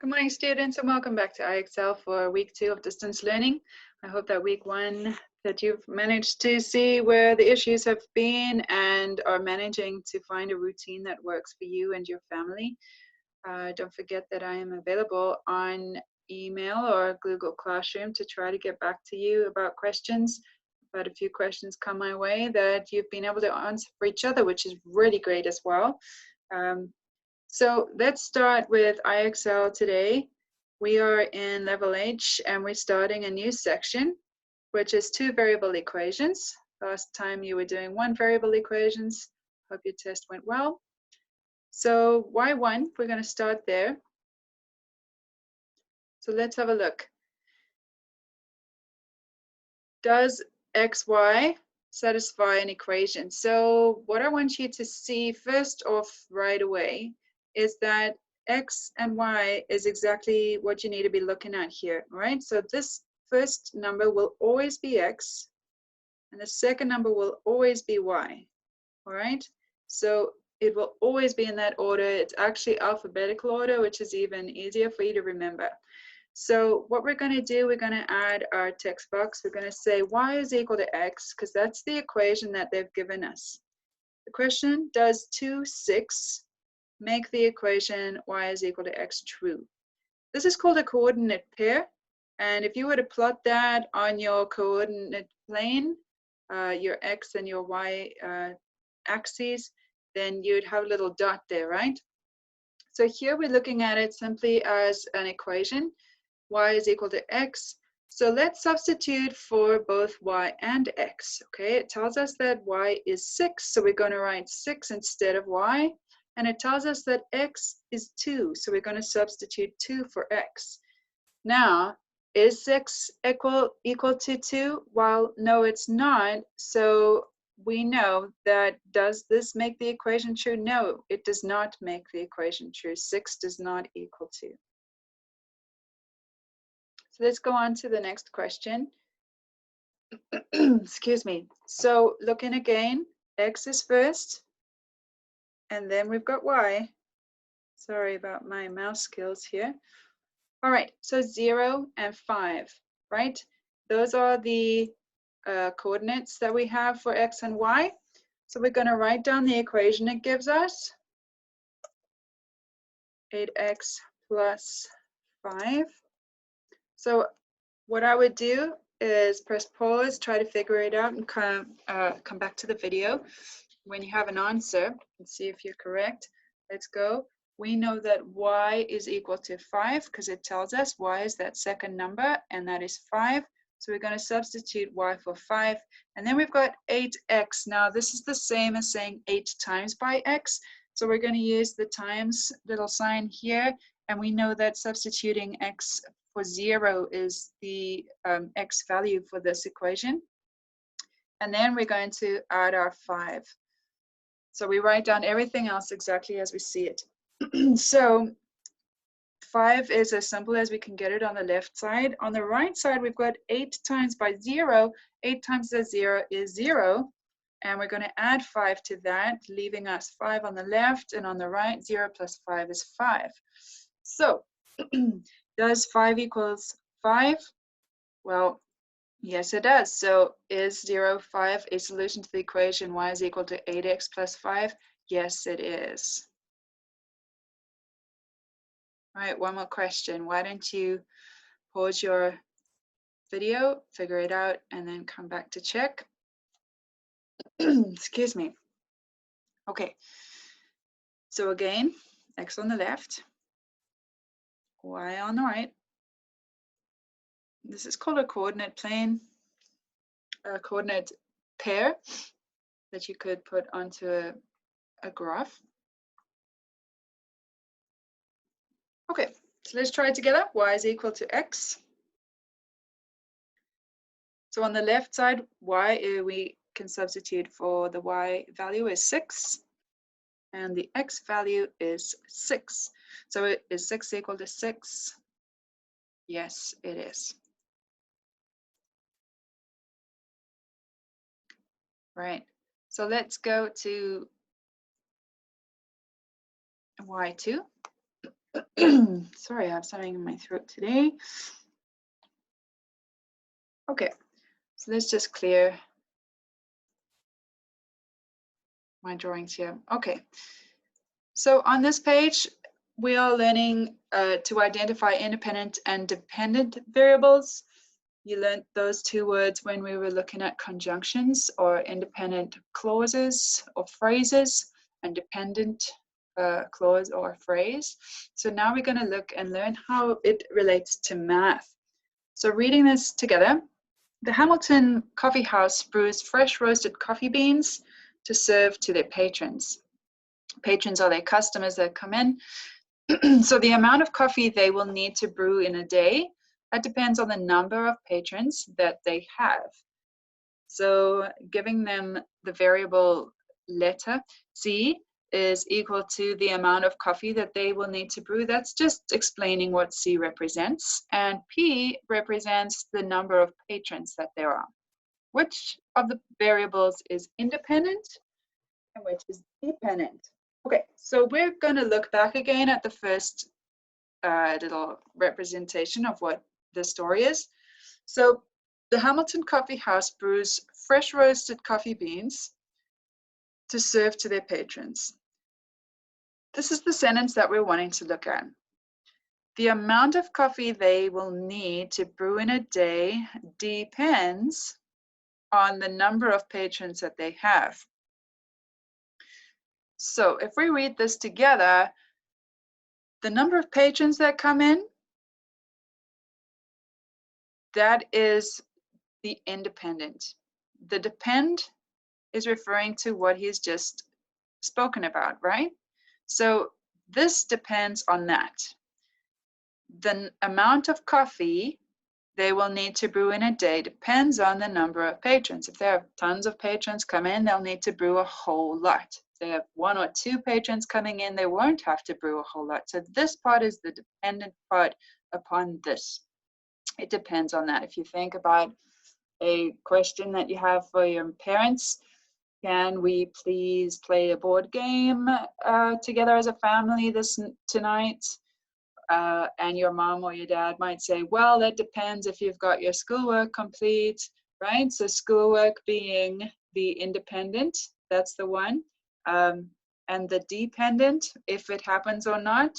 Good morning, students, and welcome back to IXL for week 2 of distance learning. I hope that week 1 that you've managed to see where the issues have been and are managing to find a routine that works for you and your family. Don't forget that I am available on email or Google Classroom to try to get back to you about questions. I've had a few questions come my way that you've been able to answer for each other, which is really great as well. So let's start with IXL today. We are in level H and we're starting a new section, which is 2 variable equations. Last time you were doing 1 variable equations. Hope your test went well. So Y1, we're going to start there. So let's have a look. Does XY satisfy an equation? So what I want you to see first off right away is that X and Y is exactly what you need to be looking at here, right? So this first number will always be X and the second number will always be Y, all right? So it will always be in that order. It's actually alphabetical order, which is even easier for you to remember. So what we're going to do, we're going to add our text box. We're going to say y is equal to x, because that's the equation that they've given us. The question, does 2, 6 make the equation y is equal to x true? This is called a coordinate pair. And if you were to plot that on your coordinate plane, your x and your y axes, then you'd have a little dot there, right? So here we're looking at it simply as an equation. Y is equal to x. So let's substitute for both y and x. Okay, it tells us that y is 6, so we're going to write 6 instead of y. And it tells us that x is 2, so we're going to substitute 2 for x. Now, is 6 equal to 2? Well, no, it's not. So we know that, does this make the equation true? No, it does not make the equation true. 6 does not equal 2. So let's go on to the next question. Excuse me. So looking again, x is first, and then we've got y. Sorry about my mouse skills here. All right, so 0 and 5, right? Those are the coordinates that we have for x and y. So we're going to write down the equation it gives us. 8x plus 5. So what I would do is press pause, try to figure it out, and come back to the video when you have an answer and see if you're correct. Let's go. We know that y is equal to 5 because it tells us y is that second number, and that is 5. So we're going to substitute y for 5. And then we've got 8x. Now this is the same as saying 8 times by x. So we're going to use the times little sign here. And we know that substituting x for 0 is the x value for this equation. And then we're going to add our 5. So we write down everything else exactly as we see it. So 5 is as simple as we can get it on the left side. On the right side, we've got 8 times by 0. 8 times the 0 is 0. And we're going to add 5 to that, leaving us 5 on the left, and on the right, 0 plus 5 is 5. So does 5 equals 5? Well, yes, it does. So is 0, 5 a solution to the equation y is equal to 8x plus 5? Yes, it is. All right, one more question. Why don't you pause your video, figure it out, and then come back to check. Excuse me. Okay. So again, x on the left, y on the right. This is called a coordinate plane, a coordinate pair that you could put onto a graph. Okay, so let's try it together. Y is equal to x. So on the left side, y, we can substitute for the y value is 6. And the x value is 6. So is 6 equal to 6? Yes, it is. Right. So let's go to y2. Sorry, I have something in my throat today. Okay, so let's just clear my drawings here. Okay, so on this page, we are learning to identify independent and dependent variables. You learned those two words when we were looking at conjunctions or independent clauses or phrases, and dependent clause or phrase. So now we're going to look and learn how it relates to math. So reading this together, the Hamilton Coffee House brews fresh roasted coffee beans to serve to their patrons. Patrons are their customers that come in. So the amount of coffee they will need to brew in a day, that depends on the number of patrons that they have. So giving them the variable letter C is equal to the amount of coffee that they will need to brew. That's just explaining what C represents. And P represents the number of patrons that there are. Which of the variables is independent and which is dependent? Okay, so we're going to look back again at the first little representation of what the story is. So the Hamilton Coffee House brews fresh roasted coffee beans to serve to their patrons. This is the sentence that we're wanting to look at. The amount of coffee they will need to brew in a day depends on the number of patrons that they have. So if we read this together, the number of patrons that come in, that is the independent. The depend is referring to what he's just spoken about, right? So this depends on that. The amount of coffee they will need to brew in a day depends on the number of patrons. If there are tons of patrons come in, they'll need to brew a whole lot. If they have 1 or 2 patrons coming in, they won't have to brew a whole lot. So this part is the dependent part upon this. It depends on that. If you think about a question that you have for your parents, can we please play a board game together as a family tonight? And your mom or your dad might say, well, that depends if you've got your schoolwork complete, right? So schoolwork being the independent, that's the one. And the dependent, if it happens or not,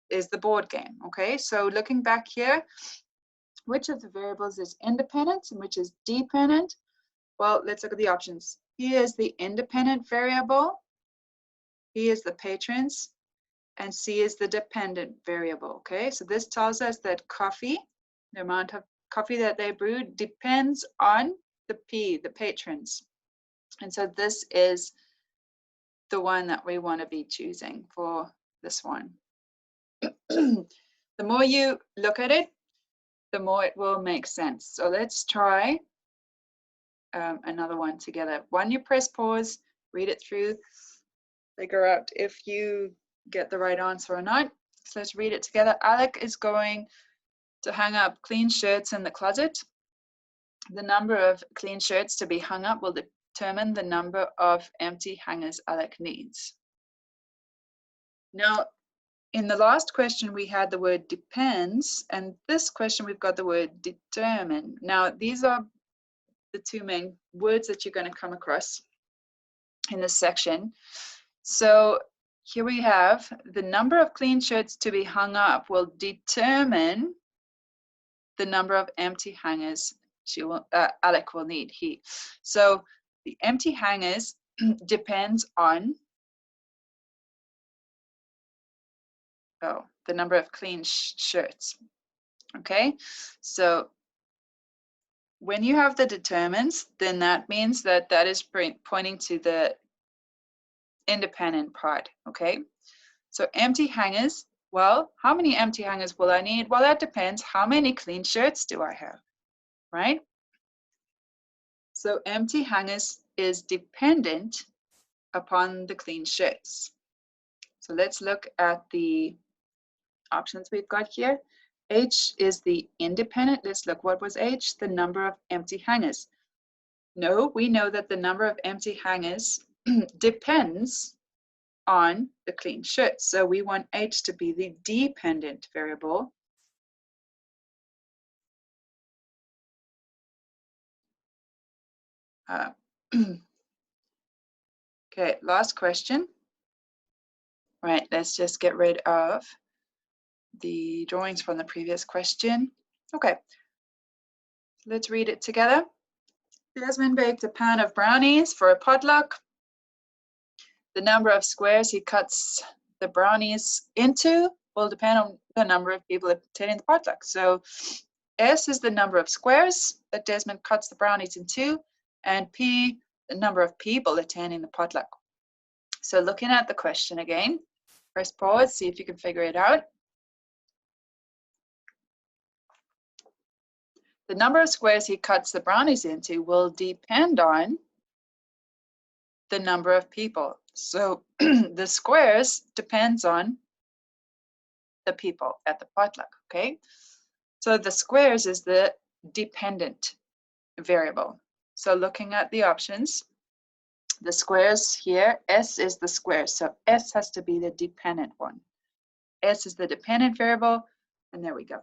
is the board game, okay? So looking back here, which of the variables is independent and which is dependent? Well, let's look at the options. Here is the independent variable, here is the patrons, and C is the dependent variable, okay? So this tells us that coffee, the amount of coffee that they brew, depends on the P, the patrons. And so this is the one that we want to be choosing for this one. The more you look at it, the more it will make sense. So let's try another one together. One, you press pause, read it through, figure out if you get the right answer or not. So let's read it together. Alec is going to hang up clean shirts in the closet. The number of clean shirts to be hung up will determine the number of empty hangers Alec needs. Now, in the last question, we had the word depends, and this question, we've got the word determine. Now, these are the two main words that you're going to come across in this section. So here we have the number of clean shirts to be hung up will determine the number of empty hangers Alec will need. So the empty hangers depends on the number of clean shirts. Okay, so when you have the determines, then that means that that is pointing to the independent part. Okay, so empty hangers, well, how many empty hangers will I need? Well, that depends. How many clean shirts do I have, right? So empty hangers is dependent upon the clean shirts. So let's look at the options we've got here. H is the independent. Let's look, what was H? The number of empty hangers. No, we know that the number of empty hangers depends on the clean shirt. So we want H to be the dependent variable. Okay, last question. Right, let's just get rid of the drawings from the previous question. Okay, let's read it together. Desmond baked a pan of brownies for a potluck. The number of squares he cuts the brownies into will depend on the number of people attending the potluck. So S is the number of squares that Desmond cuts the brownies into, and P, the number of people attending the potluck. So looking at the question again, press pause, see if you can figure it out. The number of squares he cuts the brownies into will depend on the number of people. So the squares depends on the people at the potluck, okay? So the squares is the dependent variable. So looking at the options, the squares here, S is the square. So S has to be the dependent one. S is the dependent variable, and there we go.